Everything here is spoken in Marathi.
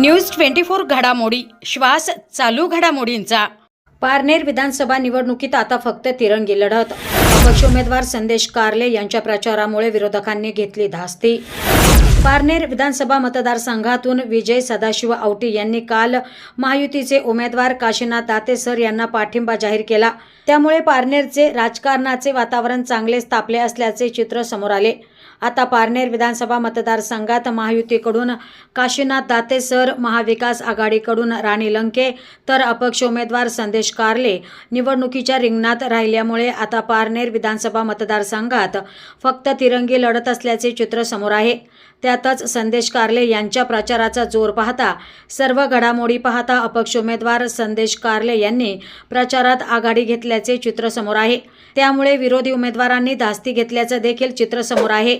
न्यूज 24 घडामोडी श्वास चालू घडामोडींचा। पारनेर विधानसभा निवडणुकीत आता फक्त तिरंगी लढत। अपक्ष उमेदवार संदेश कारले यांच्या प्रचारामुळे विरोधकांनी घेतली धास्ती। पारनेर विधानसभा मतदारसंघातून विजय सदाशिव औटी यांनी काल महायुतीचे उमेदवार काशीनाथ दातेसर यांना पाठिंबा जाहीर केला। त्यामुळे पारनेरचे राजकारणाचे वातावरण चांगलेच तापले असल्याचे चित्र समोर आले। आता पारनेर विधानसभा मतदारसंघात महायुतीकडून काशीनाथ दातेसर, महाविकास आघाडीकडून राणी लंके तर अपक्ष उमेदवार संदेश कारले निवडणुकीच्या रिंगणात राहिल्यामुळे आता पारनेर विधानसभा मतदारसंघात फक्त तिरंगी लढत असल्याचे चित्र समोर आहे। त्यातच संदेश कारले यांच्या प्रचाराचा जोर पाहता, सर्व घडामोडी पाहता अपक्ष उमेदवार संदेश कारले यांनी प्रचारात आघाडी घेतल्याचे चित्र समोर आहे। त्यामुळे विरोधी उमेदवारांनी धास्ती घेतल्याचे देखील चित्र समोर आहे।